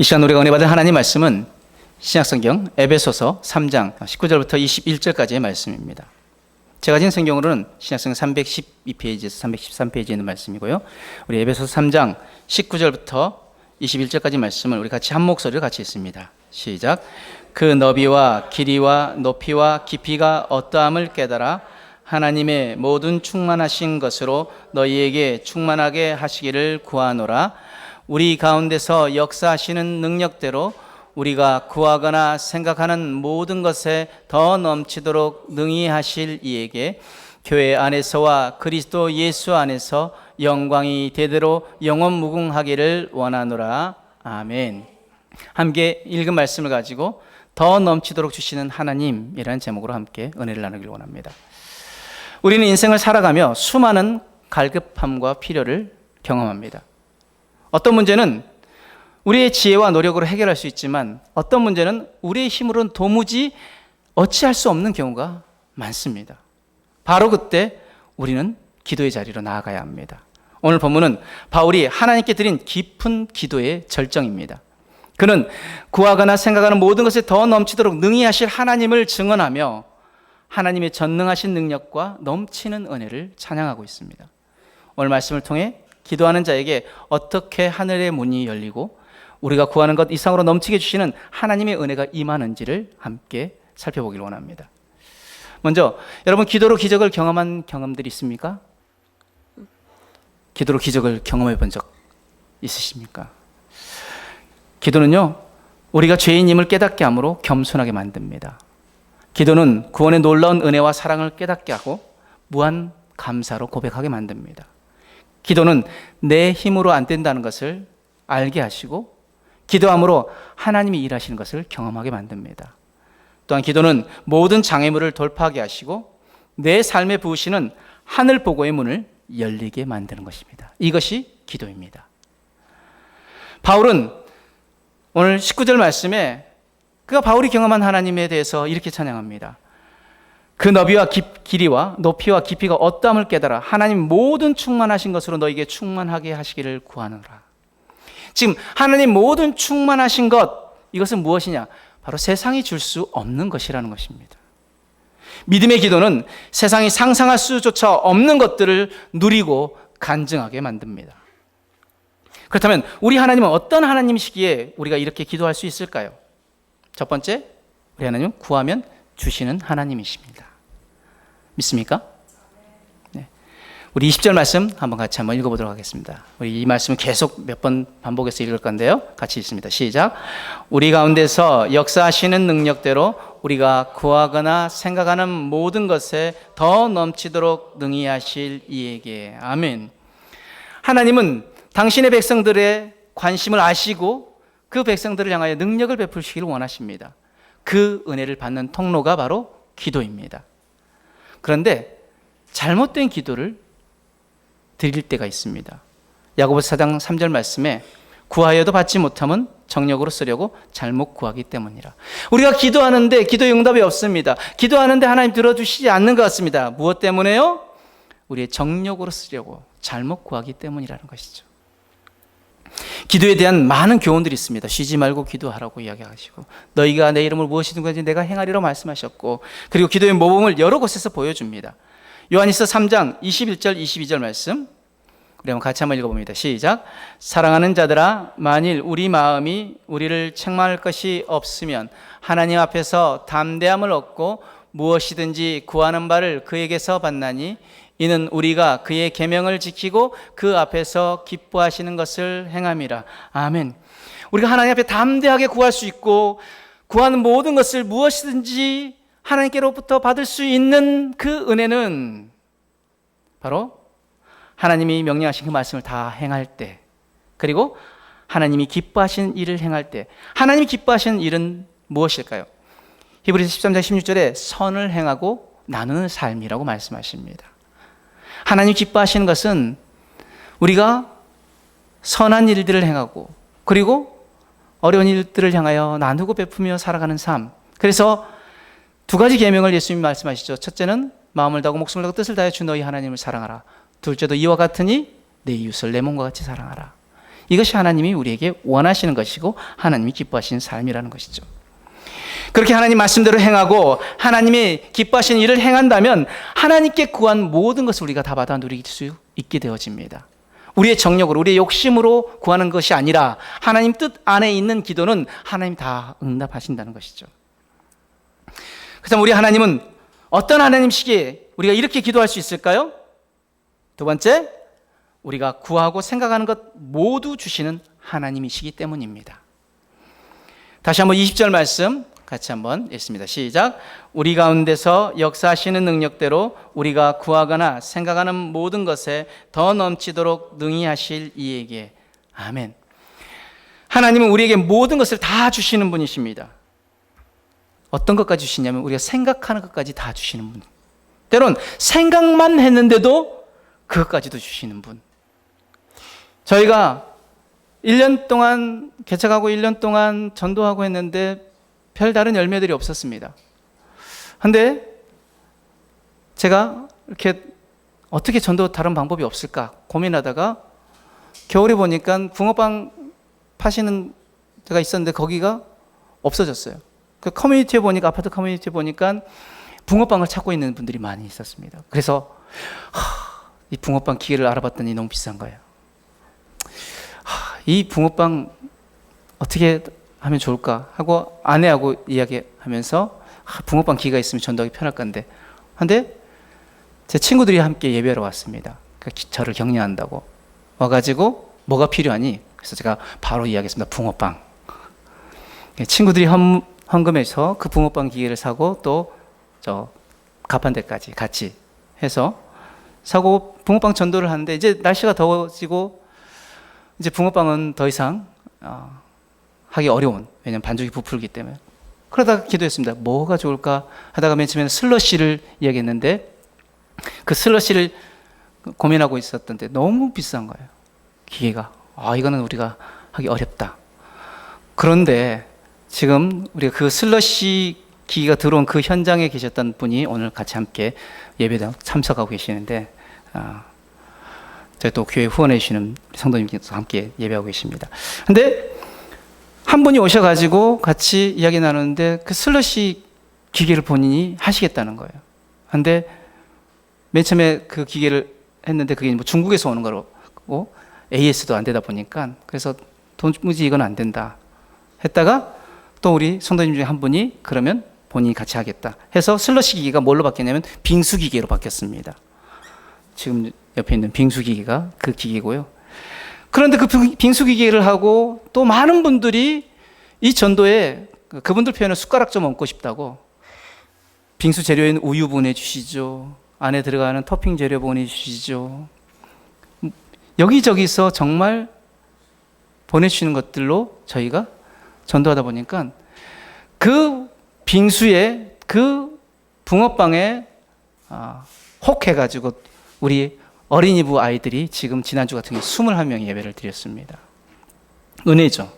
이 시간 우리가 은혜 받은 하나님 말씀은 신약성경 에베소서 3장 19절부터 21절까지의 말씀입니다. 제가 진 성경으로는 신약성경 312페이지에서 313페이지에 있는 말씀이고요. 우리 에베소서 3장 19절부터 21절까지 말씀을 우리 같이 한 목소리로 같이 읽습니다. 시작. 그 너비와 길이와 높이와 깊이가 어떠함을 깨달아 하나님의 모든 충만하신 것으로 너희에게 충만하게 하시기를 구하노라. 우리 가운데서 역사하시는 능력대로 우리가 구하거나 생각하는 모든 것에 더 넘치도록 능히 하실 이에게 교회 안에서와 그리스도 예수 안에서 영광이 대대로 영원 무궁하기를 원하노라. 아멘. 함께 읽은 말씀을 가지고 더 넘치도록 주시는 하나님이라는 제목으로 함께 은혜를 나누길 원합니다. 우리는 인생을 살아가며 수많은 갈급함과 필요를 경험합니다. 어떤 문제는 우리의 지혜와 노력으로 해결할 수 있지만 어떤 문제는 우리의 힘으로는 도무지 어찌할 수 없는 경우가 많습니다. 바로 그때 우리는 기도의 자리로 나아가야 합니다. 오늘 본문은 바울이 하나님께 드린 깊은 기도의 절정입니다. 그는 구하거나 생각하는 모든 것에 더 넘치도록 능히 하실 하나님을 증언하며 하나님의 전능하신 능력과 넘치는 은혜를 찬양하고 있습니다. 오늘 말씀을 통해 기도하는 자에게 어떻게 하늘의 문이 열리고 우리가 구하는 것 이상으로 넘치게 주시는 하나님의 은혜가 임하는지를 함께 살펴보기를 원합니다. 먼저 여러분, 기도로 기적을 경험한 경험들이 있습니까? 기도로 기적을 경험해 본 적 있으십니까? 기도는요, 우리가 죄인임을 깨닫게 함으로 겸손하게 만듭니다. 기도는 구원의 놀라운 은혜와 사랑을 깨닫게 하고 무한 감사로 고백하게 만듭니다. 기도는 내 힘으로 안 된다는 것을 알게 하시고 기도함으로 하나님이 일하시는 것을 경험하게 만듭니다. 또한 기도는 모든 장애물을 돌파하게 하시고 내 삶에 부으시는 하늘 보고의 문을 열리게 만드는 것입니다. 이것이 기도입니다. 바울은 오늘 19절 말씀에 그가 바울이 경험한 하나님에 대해서 이렇게 찬양합니다. 그 너비와 길이와 높이와 깊이가 어떠함을 깨달아 하나님 모든 충만하신 것으로 너에게 충만하게 하시기를 구하노라. 지금 하나님 모든 충만하신 것, 이것은 무엇이냐? 바로 세상이 줄 수 없는 것이라는 것입니다. 믿음의 기도는 세상이 상상할 수조차 없는 것들을 누리고 간증하게 만듭니다. 그렇다면 우리 하나님은 어떤 하나님이시기에 우리가 이렇게 기도할 수 있을까요? 첫 번째, 우리 하나님은 구하면 주시는 하나님이십니다. 믿습니까? 네. 우리 20절 말씀 한번 읽어보도록 하겠습니다. 우리 이 말씀은 계속 몇 번 반복해서 읽을 건데요. 같이 읽습니다. 시작. 우리 가운데서 역사하시는 능력대로 우리가 구하거나 생각하는 모든 것에 더 넘치도록 능히 하실 이에게. 아멘. 하나님은 당신의 백성들의 관심을 아시고 그 백성들을 향하여 능력을 베푸시기를 원하십니다. 그 은혜를 받는 통로가 바로 기도입니다. 그런데 잘못된 기도를 드릴 때가 있습니다. 야고보서 4장 3절 말씀에 구하여도 받지 못함은 정력으로 쓰려고 잘못 구하기 때문이라. 우리가 기도하는데 기도의 응답이 없습니다. 기도하는데 하나님 들어주시지 않는 것 같습니다. 무엇 때문에요? 우리의 정력으로 쓰려고 잘못 구하기 때문이라는 것이죠. 기도에 대한 많은 교훈들이 있습니다. 쉬지 말고 기도하라고 이야기하시고 너희가 내 이름을 무엇이든 건지 내가 행하리라고 말씀하셨고, 그리고 기도의 모범을 여러 곳에서 보여줍니다. 요한일서 3장 21절 22절 말씀 우리 같이 한번 읽어봅니다. 시작. 사랑하는 자들아, 만일 우리 마음이 우리를 책망할 것이 없으면 하나님 앞에서 담대함을 얻고 무엇이든지 구하는 바를 그에게서 받나니 이는 우리가 그의 계명을 지키고 그 앞에서 기뻐하시는 것을 행함이라. 아멘. 우리가 하나님 앞에 담대하게 구할 수 있고 구하는 모든 것을 무엇이든지 하나님께로부터 받을 수 있는 그 은혜는 바로 하나님이 명령하신 그 말씀을 다 행할 때, 그리고 하나님이 기뻐하시는 일을 행할 때. 하나님이 기뻐하시는 일은 무엇일까요? 히브리서 13장 16절에 선을 행하고 나누는 삶이라고 말씀하십니다. 하나님 기뻐하시는 것은 우리가 선한 일들을 행하고 그리고 어려운 일들을 향하여 나누고 베푸며 살아가는 삶. 그래서 두 가지 계명을 예수님이 말씀하시죠. 첫째는 마음을 다하고 목숨을 다하고 뜻을 다하여 주 너희 하나님을 사랑하라. 둘째도 이와 같으니 내 이웃을 내 몸과 같이 사랑하라. 이것이 하나님이 우리에게 원하시는 것이고 하나님이 기뻐하시는 삶이라는 것이죠. 그렇게 하나님 말씀대로 행하고 하나님이 기뻐하시는 일을 행한다면 하나님께 구한 모든 것을 우리가 다 받아 누릴 수 있게 되어집니다. 우리의 정력으로, 우리의 욕심으로 구하는 것이 아니라 하나님 뜻 안에 있는 기도는 하나님 다 응답하신다는 것이죠. 그래서 우리 하나님은 어떤 하나님이시기에 우리가 이렇게 기도할 수 있을까요? 두 번째, 우리가 구하고 생각하는 것 모두 주시는 하나님이시기 때문입니다. 다시 한번 20절 말씀 같이 한번 읽습니다. 시작. 우리 가운데서 역사하시는 능력대로 우리가 구하거나 생각하는 모든 것에 더 넘치도록 능히 하실 이에게. 아멘. 하나님은 우리에게 모든 것을 다 주시는 분이십니다. 어떤 것까지 주시냐면 우리가 생각하는 것까지 다 주시는 분. 때론 생각만 했는데도 그것까지도 주시는 분. 저희가 1년 동안 개척하고 1년 동안 전도하고 했는데 별다른 열매들이 없었습니다. 근데 제가 이렇게 어떻게 전도 다른 방법이 없을까 고민하다가 겨울에 보니까 붕어빵 파시는 데가 있었는데 거기가 없어졌어요. 그 커뮤니티에 보니까, 아파트 커뮤니티에 보니까 붕어빵을 찾고 있는 분들이 많이 있었습니다. 그래서 이 붕어빵 기계를 알아봤더니 너무 비싼 거예요. 이 붕어빵 어떻게 하면 좋을까 하고 아내하고 이야기하면서 붕어빵 기계가 있으면 전도하기 편할 건데, 근데 제 친구들이 함께 예배하러 왔습니다. 저를 격려한다고 와가지고 뭐가 필요하니? 그래서 제가 바로 이야기했습니다. 붕어빵. 친구들이 헌금해서 그 붕어빵 기계를 사고 또 저 가판대까지 같이 해서 사고 붕어빵 전도를 하는데, 이제 날씨가 더워지고 이제 붕어빵은 더 이상 하기 어려운, 왜냐하면 반죽이 부풀기 때문에. 그러다가 기도했습니다. 뭐가 좋을까 하다가 맨 처음에는 슬러시를 이야기했는데, 그 슬러시를 고민하고 있었던데 너무 비싼 거예요. 기계가. 이거는 우리가 하기 어렵다. 그런데 지금 우리가 그 슬러시 기계가 들어온 그 현장에 계셨던 분이 오늘 같이 함께 예배에 참석하고 계시는데, 저희 또 교회 후원해 주시는 성도님께서 함께 예배하고 계십니다. 근데 한 분이 오셔가지고 같이 이야기 나누는데 그 슬러시 기계를 본인이 하시겠다는 거예요. 근데 맨 처음에 그 기계를 했는데 그게 뭐 중국에서 오는 거고 AS도 안 되다 보니까, 그래서 도무지 이건 안 된다 했다가 또 우리 성도님 중에 한 분이 그러면 본인이 같이 하겠다 해서 슬러시 기계가 뭘로 바뀌었냐면 빙수 기계로 바뀌었습니다. 지금 옆에 있는 빙수 기계가 그 기계고요. 그런데 그 빙수 기계를 하고 또 많은 분들이 이 전도에 그분들 표현은 숟가락 좀 얹고 싶다고 빙수 재료인 우유 보내주시죠. 안에 들어가는 토핑 재료 보내주시죠. 여기저기서 정말 보내주시는 것들로 저희가 전도하다 보니까 그 빙수에 그 붕어빵에 혹해가지고 우리 어린이부 아이들이 지금 지난주 같은 경우 21명이 예배를 드렸습니다. 은혜죠.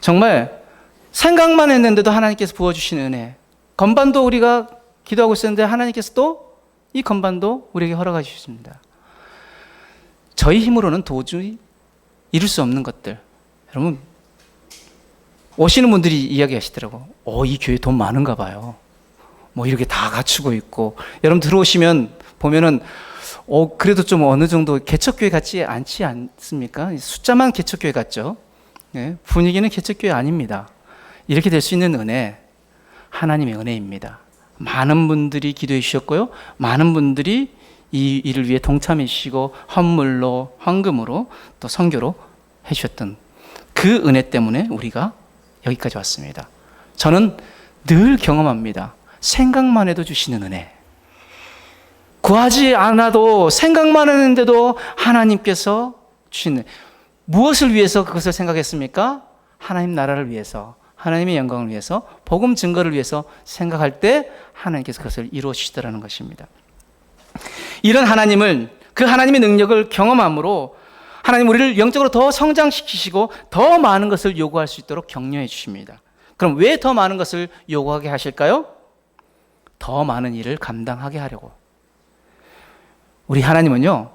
정말 생각만 했는데도 하나님께서 부어주신 은혜. 건반도 우리가 기도하고 있었는데 하나님께서 또 이 건반도 우리에게 허락해 주십니다. 저희 힘으로는 도저히 이룰 수 없는 것들. 여러분, 오시는 분들이 이야기하시더라고. 이 교회 돈 많은가 봐요. 뭐 이렇게 다 갖추고 있고. 여러분 들어오시면 보면은 그래도 좀 어느 정도 개척교회 같지 않지 않습니까? 숫자만 개척교회 같죠. 네, 분위기는 개척교회 아닙니다. 이렇게 될 수 있는 은혜, 하나님의 은혜입니다. 많은 분들이 기도해 주셨고요. 많은 분들이 이 일을 위해 동참해 주시고 헌물로, 헌금으로 또 선교로 해 주셨던 그 은혜 때문에 우리가 여기까지 왔습니다. 저는 늘 경험합니다. 생각만 해도 주시는 은혜. 구하지 않아도 생각만 했는데도 하나님께서 주시는, 무엇을 위해서 그것을 생각했습니까? 하나님 나라를 위해서, 하나님의 영광을 위해서, 복음 증거를 위해서 생각할 때 하나님께서 그것을 이루어 주시더라는 것입니다. 이런 하나님을, 그 하나님의 능력을 경험함으로 하나님 우리를 영적으로 더 성장시키시고 더 많은 것을 요구할 수 있도록 격려해 주십니다. 그럼 왜 더 많은 것을 요구하게 하실까요? 더 많은 일을 감당하게 하려고. 우리 하나님은요,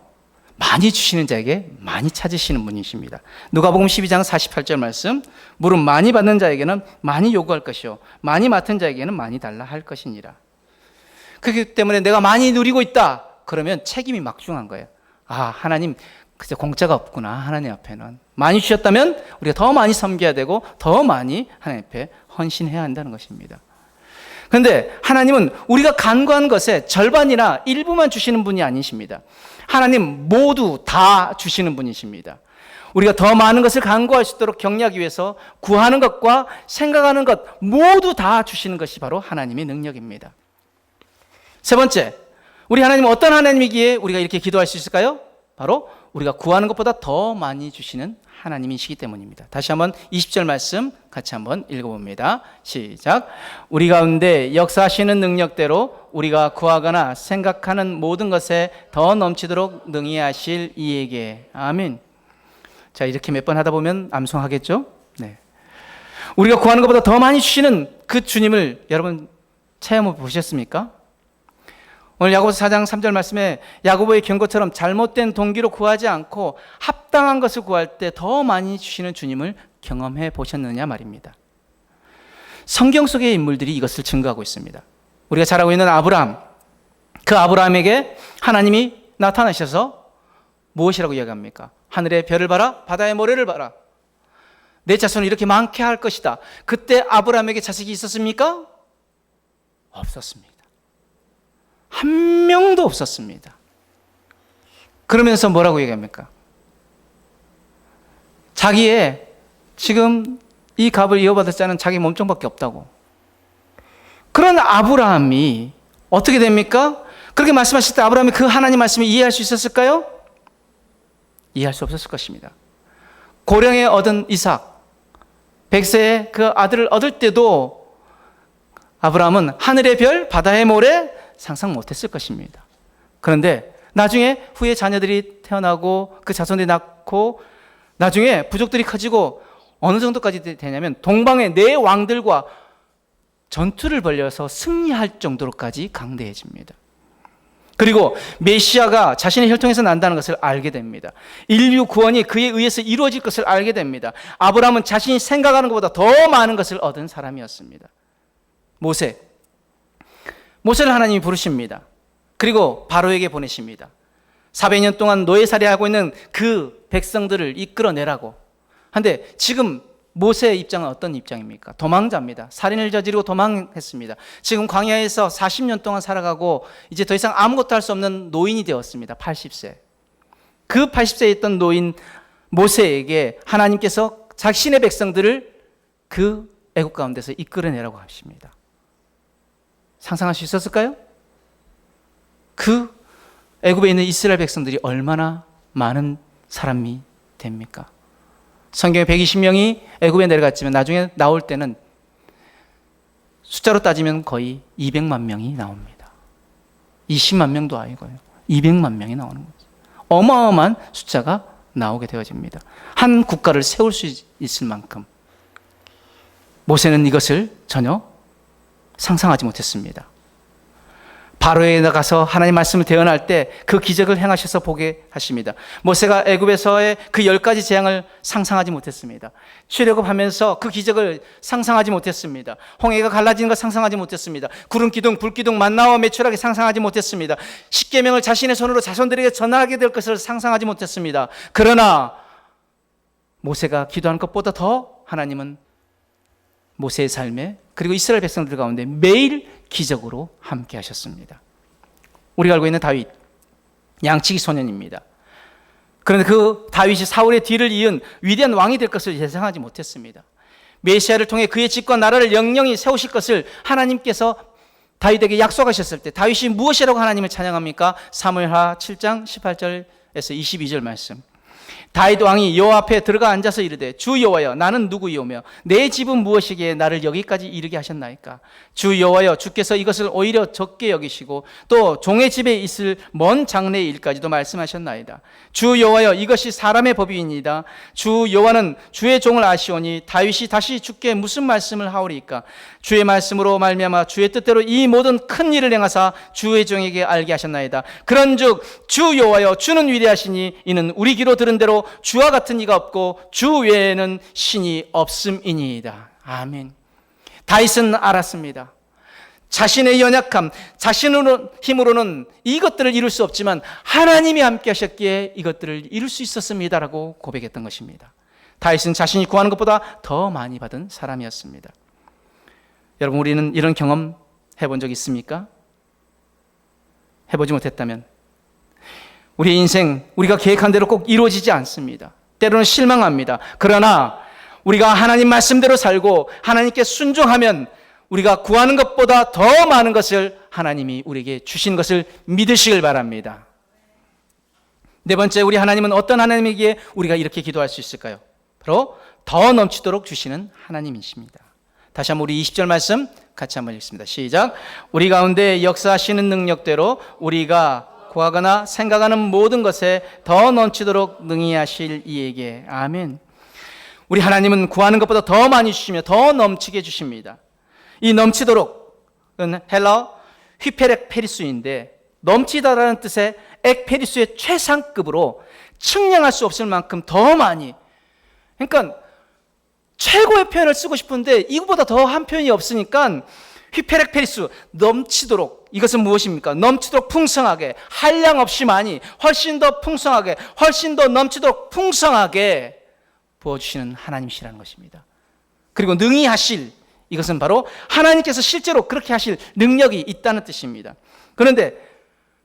많이 주시는 자에게 많이 찾으시는 분이십니다. 누가복음 12장 48절 말씀, 물은 많이 받는 자에게는 많이 요구할 것이요 많이 맡은 자에게는 많이 달라 할 것이니라. 그렇기 때문에 내가 많이 누리고 있다 그러면 책임이 막중한 거예요. 아, 하나님 글쎄 공짜가 없구나. 하나님 앞에는 많이 주셨다면 우리가 더 많이 섬겨야 되고 더 많이 하나님 앞에 헌신해야 한다는 것입니다. 그런데 하나님은 우리가 간구한 것의 절반이나 일부만 주시는 분이 아니십니다. 하나님 모두 다 주시는 분이십니다. 우리가 더 많은 것을 간구할 수 있도록 격려하기 위해서 구하는 것과 생각하는 것 모두 다 주시는 것이 바로 하나님의 능력입니다. 세 번째, 우리 하나님은 어떤 하나님이기에 우리가 이렇게 기도할 수 있을까요? 바로 우리가 구하는 것보다 더 많이 주시는 하나님이시기 때문입니다. 다시 한번 20절 말씀 같이 한번 읽어봅니다. 시작. 우리 가운데 역사하시는 능력대로 우리가 구하거나 생각하는 모든 것에 더 넘치도록 능히 하실 이에게. 아멘. 자, 이렇게 몇 번 하다 보면 암송하겠죠? 네. 우리가 구하는 것보다 더 많이 주시는 그 주님을 여러분 체험해 보셨습니까? 오늘 야고보서 4장 3절 말씀에 야고보의 경고처럼 잘못된 동기로 구하지 않고 합당한 것을 구할 때 더 많이 주시는 주님을 경험해 보셨느냐 말입니다. 성경 속의 인물들이 이것을 증거하고 있습니다. 우리가 잘 알고 있는 아브라함, 그 아브라함에게 하나님이 나타나셔서 무엇이라고 이야기합니까? 하늘의 별을 봐라, 바다의 모래를 봐라. 내 자손을 이렇게 많게 할 것이다. 그때 아브라함에게 자식이 있었습니까? 없었습니다. 한 명도 없었습니다. 그러면서 뭐라고 얘기합니까? 자기의 지금 이 값을 이어받을 자는 자기 몸종밖에 없다고. 그런 아브라함이 어떻게 됩니까? 그렇게 말씀하실 때 아브라함이 그 하나님 말씀을 이해할 수 있었을까요? 이해할 수 없었을 것입니다. 고령에 얻은 이삭, 100세의 그 아들을 얻을 때도 아브라함은 하늘의 별, 바다의 모래 상상 못했을 것입니다. 그런데 나중에 후에 자녀들이 태어나고 그 자손들이 낳고 나중에 부족들이 커지고 어느 정도까지 되냐면 동방의 네 왕들과 전투를 벌여서 승리할 정도로까지 강대해집니다. 그리고 메시아가 자신의 혈통에서 난다는 것을 알게 됩니다. 인류 구원이 그에 의해서 이루어질 것을 알게 됩니다. 아브라함은 자신이 생각하는 것보다 더 많은 것을 얻은 사람이었습니다. 모세를 하나님이 부르십니다. 그리고 바로에게 보내십니다. 400년 동안 노예살이하고 있는 그 백성들을 이끌어내라고. 그런데 지금 모세의 입장은 어떤 입장입니까? 도망자입니다. 살인을 저지르고 도망했습니다. 지금 광야에서 40년 동안 살아가고 이제 더 이상 아무것도 할 수 없는 노인이 되었습니다. 80세. 그 80세에 있던 노인 모세에게 하나님께서 자신의 백성들을 그 애국 가운데서 이끌어내라고 하십니다. 상상할 수 있었을까요? 그 애굽에 있는 이스라엘 백성들이 얼마나 많은 사람이 됩니까? 성경에 120명이 애굽에 내려갔지만 나중에 나올 때는 숫자로 따지면 거의 200만 명이 나옵니다. 20만 명도 아니고요. 200만 명이 나오는 거죠. 어마어마한 숫자가 나오게 되어집니다. 한 국가를 세울 수 있을 만큼. 모세는 이것을 전혀 상상하지 못했습니다. 바로에 나가서 하나님 말씀을 대언할 때 그 기적을 행하셔서 보게 하십니다. 모세가 애굽에서의 그 10가지 재앙을 상상하지 못했습니다. 출애굽하면서 그 기적을 상상하지 못했습니다. 홍해가 갈라지는 걸 상상하지 못했습니다. 구름 기둥, 불 기둥, 만나와 메추라기 상상하지 못했습니다. 십계명을 자신의 손으로 자손들에게 전하게 될 것을 상상하지 못했습니다. 그러나 모세가 기도한 것보다 더 하나님은 모세의 삶에 그리고 이스라엘 백성들 가운데 매일 기적으로 함께 하셨습니다. 우리가 알고 있는 다윗, 양치기 소년입니다. 그런데 그 다윗이 사울의 뒤를 이은 위대한 왕이 될 것을 예상하지 못했습니다. 메시아를 통해 그의 집과 나라를 영영히 세우실 것을 하나님께서 다윗에게 약속하셨을 때 다윗이 무엇이라고 하나님을 찬양합니까? 사무엘하 7장 18절에서 22절 말씀. 다윗 왕이 여호와 앞에 들어가 앉아서 이르되 주 여호와여 나는 누구이오며 내 집은 무엇이기에 나를 여기까지 이르게 하셨나이까. 주 여호와여 주께서 이것을 오히려 적게 여기시고 또 종의 집에 있을 먼 장래의 일까지도 말씀하셨나이다. 주 여호와여 이것이 사람의 법이니이다. 주 여호와는 주의 종을 아시오니 다윗이 다시 주께 무슨 말씀을 하오리이까. 주의 말씀으로 말미암아 주의 뜻대로 이 모든 큰 일을 행하사 주의 종에게 알게 하셨나이다. 그런즉 주 여호와여 주는 위대하시니 이는 우리 귀로 들은 대로 주와 같은 이가 없고 주 외에는 신이 없음이니이다. 아멘. 다윗은 알았습니다. 자신의 연약함, 자신의 힘으로는 이것들을 이룰 수 없지만 하나님이 함께 하셨기에 이것들을 이룰 수 있었습니다라고 고백했던 것입니다. 다윗은 자신이 구하는 것보다 더 많이 받은 사람이었습니다. 여러분, 우리는 이런 경험 해본 적 있습니까? 해보지 못했다면 우리 인생, 우리가 계획한 대로 꼭 이루어지지 않습니다. 때로는 실망합니다. 그러나 우리가 하나님 말씀대로 살고 하나님께 순종하면 우리가 구하는 것보다 더 많은 것을 하나님이 우리에게 주신 것을 믿으시길 바랍니다. 네 번째, 우리 하나님은 어떤 하나님이기에 우리가 이렇게 기도할 수 있을까요? 바로 더 넘치도록 주시는 하나님이십니다. 다시 한번 우리 20절 말씀 같이 한번 읽습니다. 시작. 우리 가운데 역사하시는 능력대로 우리가 구하거나 생각하는 모든 것에 더 넘치도록 능히 하실 이에게. 아멘. 우리 하나님은 구하는 것보다 더 많이 주시며 더 넘치게 주십니다. 이 넘치도록은 헬라어 휘페렉페리수인데 넘치다라는 뜻의 ek페리수의 최상급으로 측량할 수 없을 만큼 더 많이, 그러니까 최고의 표현을 쓰고 싶은데 이거보다 더 한 표현이 없으니까 휘페렉페리수, 넘치도록. 이것은 무엇입니까? 넘치도록 풍성하게, 한량 없이 많이, 훨씬 더 풍성하게, 훨씬 더 넘치도록 풍성하게 부어주시는 하나님이시라는 것입니다. 그리고 능히 하실, 이것은 바로 하나님께서 실제로 그렇게 하실 능력이 있다는 뜻입니다. 그런데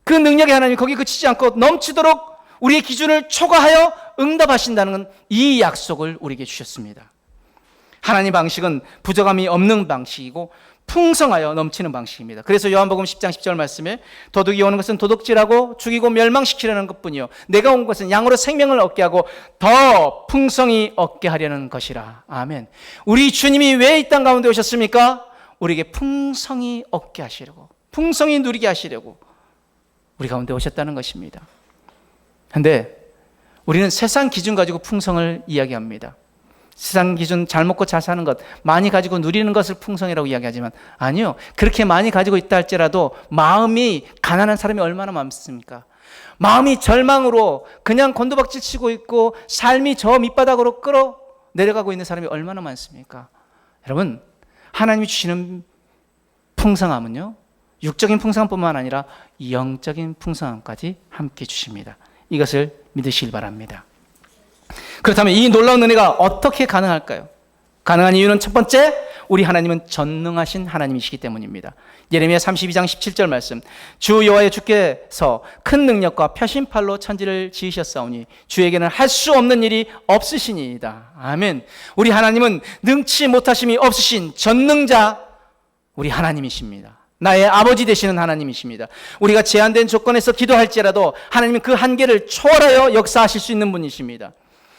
그 능력의 하나님이 거기 그치지 않고 넘치도록 우리의 기준을 초과하여 응답하신다는 건 이 약속을 우리에게 주셨습니다. 하나님 방식은 부족함이 없는 방식이고 풍성하여 넘치는 방식입니다. 그래서 요한복음 10장 10절 말씀에 도둑이 오는 것은 도둑질하고 죽이고 멸망시키려는 것뿐이요 내가 온 것은 양으로 생명을 얻게 하고 더 풍성히 얻게 하려는 것이라. 아멘. 우리 주님이 왜 이 땅 가운데 오셨습니까? 우리에게 풍성히 얻게 하시려고, 풍성히 누리게 하시려고 우리 가운데 오셨다는 것입니다. 그런데 우리는 세상 기준 가지고 풍성을 이야기합니다. 세상 기준 잘 먹고 잘 사는 것, 많이 가지고 누리는 것을 풍성이라고 이야기하지만 아니요. 그렇게 많이 가지고 있다 할지라도 마음이 가난한 사람이 얼마나 많습니까? 마음이 절망으로 그냥 곤두박질 치고 있고 삶이 저 밑바닥으로 끌어 내려가고 있는 사람이 얼마나 많습니까? 여러분, 하나님이 주시는 풍성함은요, 육적인 풍성함뿐만 아니라 영적인 풍성함까지 함께 주십니다. 이것을 믿으시길 바랍니다. 그렇다면 이 놀라운 은혜가 어떻게 가능할까요? 가능한 이유는 첫 번째, 우리 하나님은 전능하신 하나님이시기 때문입니다. 예레미야 32장 17절 말씀, 주 여호와의 주께서 큰 능력과 표심팔로 천지를 지으셨사오니 주에게는 할 수 없는 일이 없으시니이다. 아멘. 우리 하나님은 능치 못하심이 없으신 전능자, 우리 하나님이십니다. 나의 아버지 되시는 하나님이십니다. 우리가 제한된 조건에서 기도할지라도 하나님은 그 한계를 초월하여 역사하실 수 있는 분이십니다.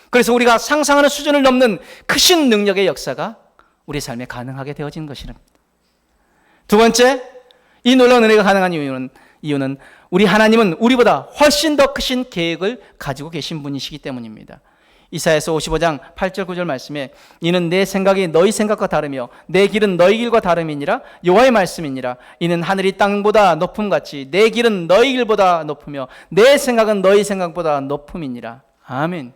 그래서 우리가 상상하는 수준을 넘는 크신 능력의 역사가 우리 삶에 가능하게 되어진 것이랍니다. 두 번째, 이 놀라운 은혜가 가능한 이유는 우리 하나님은 우리보다 훨씬 더 크신 계획을 가지고 계신 분이시기 때문입니다. 이사야서 55장 8절 9절 말씀에 이는 내 생각이 너희 생각과 다르며 내 길은 너희 길과 다름이니라 여호와의 말씀이니라. 이는 하늘이 땅보다 높음같이 내 길은 너희 길보다 높으며 내 생각은 너희 생각보다 높음이니라. 아멘.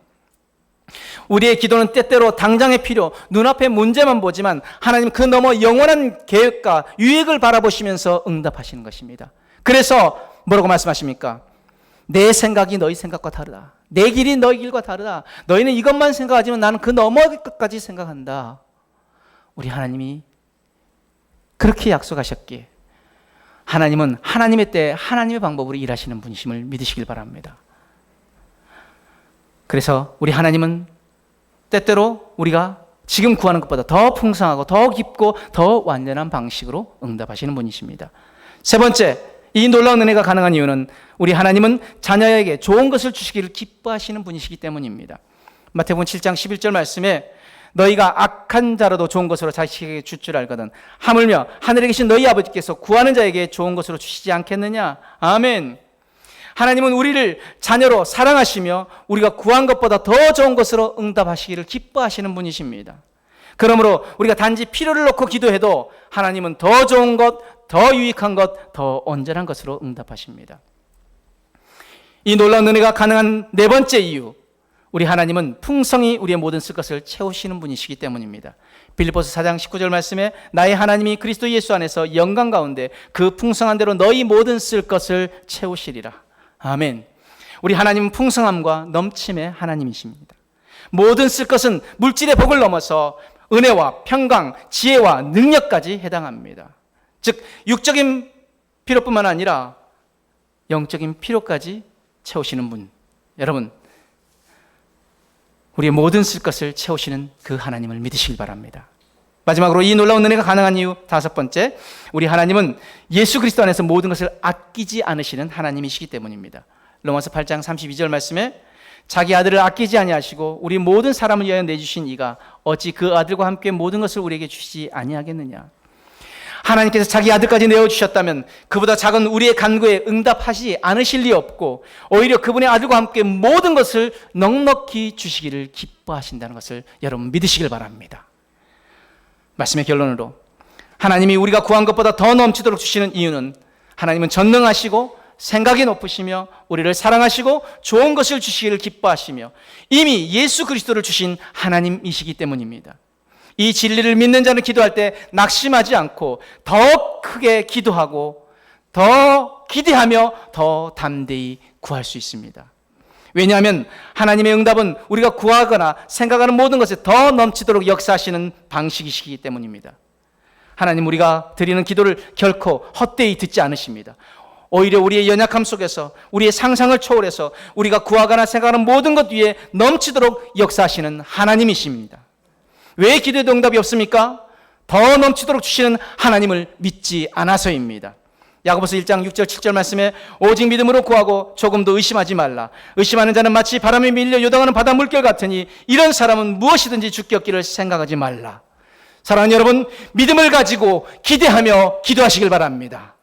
우리의 기도는 때때로 당장의 필요, 눈앞의 문제만 보지만 하나님 그 너머 영원한 계획과 유익을 바라보시면서 응답하시는 것입니다. 그래서 뭐라고 말씀하십니까? 내 생각이 너희 생각과 다르다. 내 길이 너희 길과 다르다. 너희는 이것만 생각하지만 나는 그 너머 끝까지 생각한다. 우리 하나님이 그렇게 약속하셨기에 하나님은 하나님의 때에 하나님의 방법으로 일하시는 분이심을 믿으시길 바랍니다. 그래서 우리 하나님은 때때로 우리가 지금 구하는 것보다 더 풍성하고 더 깊고 더 완전한 방식으로 응답하시는 분이십니다. 세 번째, 이 놀라운 은혜가 가능한 이유는 우리 하나님은 자녀에게 좋은 것을 주시기를 기뻐하시는 분이시기 때문입니다. 마태복음 7장 11절 말씀에 너희가 악한 자라도 좋은 것으로 자식에게 줄 줄 알거든 하물며 하늘에 계신 너희 아버지께서 구하는 자에게 좋은 것으로 주시지 않겠느냐. 아멘. 하나님은 우리를 자녀로 사랑하시며 우리가 구한 것보다 더 좋은 것으로 응답하시기를 기뻐하시는 분이십니다. 그러므로 우리가 단지 필요를 놓고 기도해도 하나님은 더 좋은 것, 더 유익한 것, 더 온전한 것으로 응답하십니다. 이 놀라운 은혜가 가능한 네 번째 이유, 우리 하나님은 풍성히 우리의 모든 쓸 것을 채우시는 분이시기 때문입니다. 빌립보서 4장 19절 말씀에 나의 하나님이 그리스도 예수 안에서 영광 가운데 그 풍성한 대로 너희 모든 쓸 것을 채우시리라. 아멘. 우리 하나님은 풍성함과 넘침의 하나님이십니다. 모든 쓸 것은 물질의 복을 넘어서 은혜와 평강, 지혜와 능력까지 해당합니다. 즉 육적인 필요뿐만 아니라 영적인 필요까지 채우시는 분. 여러분, 우리의 모든 쓸 것을 채우시는 그 하나님을 믿으시길 바랍니다. 마지막으로 이 놀라운 은혜가 가능한 이유 다섯 번째, 우리 하나님은 예수 그리스도 안에서 모든 것을 아끼지 않으시는 하나님이시기 때문입니다. 로마서 8장 32절 말씀에 자기 아들을 아끼지 아니하시고 우리 모든 사람을 위하여 내주신 이가 어찌 그 아들과 함께 모든 것을 우리에게 주시지 아니하겠느냐. 하나님께서 자기 아들까지 내어주셨다면 그보다 작은 우리의 간구에 응답하시지 않으실 리 없고 오히려 그분의 아들과 함께 모든 것을 넉넉히 주시기를 기뻐하신다는 것을 여러분 믿으시길 바랍니다. 말씀의 결론으로 하나님이 우리가 구한 것보다 더 넘치도록 주시는 이유는 하나님은 전능하시고 생각이 높으시며 우리를 사랑하시고 좋은 것을 주시기를 기뻐하시며 이미 예수 그리스도를 주신 하나님이시기 때문입니다. 이 진리를 믿는 자는 기도할 때 낙심하지 않고 더 크게 기도하고 더 기대하며 더 담대히 구할 수 있습니다. 왜냐하면 하나님의 응답은 우리가 구하거나 생각하는 모든 것에 더 넘치도록 역사하시는 방식이시기 때문입니다. 하나님 우리가 드리는 기도를 결코 헛되이 듣지 않으십니다. 오히려 우리의 연약함 속에서 우리의 상상을 초월해서 우리가 구하거나 생각하는 모든 것 위에 넘치도록 역사하시는 하나님이십니다. 왜 기도에도 응답이 없습니까? 더 넘치도록 주시는 하나님을 믿지 않아서입니다. 야고보서 1장 6절 7절 말씀에 오직 믿음으로 구하고 조금도 의심하지 말라. 의심하는 자는 마치 바람에 밀려 요동하는 바다 물결 같으니 이런 사람은 무엇이든지 죽게 얻기를 생각하지 말라. 사랑하는 여러분, 믿음을 가지고 기대하며 기도하시길 바랍니다.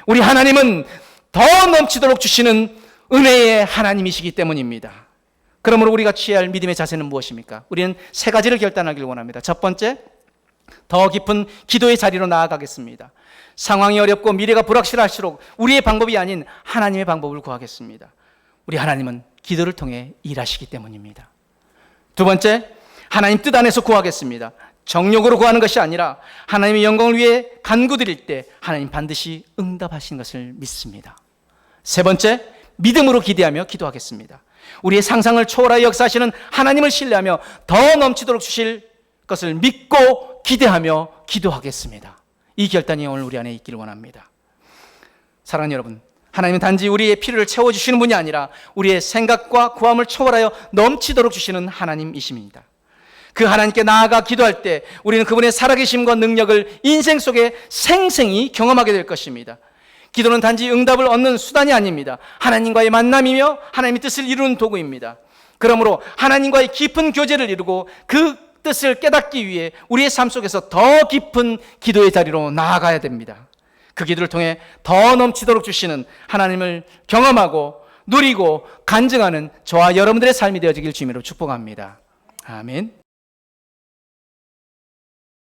우리 하나님은 더 넘치도록 주시는 은혜의 하나님이시기 때문입니다. 그러므로 우리가 취해야 할 믿음의 자세는 무엇입니까? 우리는 세 가지를 결단하길 원합니다. 첫 번째, 더 깊은 기도의 자리로 나아가겠습니다. 상황이 어렵고 미래가 불확실할수록 우리의 방법이 아닌 하나님의 방법을 구하겠습니다. 우리 하나님은 기도를 통해 일하시기 때문입니다. 두 번째, 하나님 뜻 안에서 구하겠습니다. 정욕으로 구하는 것이 아니라 하나님의 영광을 위해 간구드릴 때 하나님 반드시 응답하시는 것을 믿습니다. 세 번째, 믿음으로 기대하며 기도하겠습니다. 우리의 상상을 초월하여 역사하시는 하나님을 신뢰하며 더 넘치도록 주실 것을 믿고 기대하며 기도하겠습니다. 이 결단이 오늘 우리 안에 있기를 원합니다. 사랑하는 여러분, 하나님은 단지 우리의 필요를 채워주시는 분이 아니라 우리의 생각과 구함을 초월하여 넘치도록 주시는 하나님이십니다. 그 하나님께 나아가 기도할 때 우리는 그분의 살아계심과 능력을 인생 속에 생생히 경험하게 될 것입니다. 기도는 단지 응답을 얻는 수단이 아닙니다. 하나님과의 만남이며 하나님의 뜻을 이루는 도구입니다. 그러므로 하나님과의 깊은 교제를 이루고 그 뜻을 깨닫기 위해 우리의 삶 속에서 더 깊은 기도의 자리로 나아가야 됩니다. 그 기도를 통해 더 넘치도록 주시는 하나님을 경험하고 누리고 간증하는 저와 여러분들의 삶이 되어지길 주님으로 축복합니다. 아멘.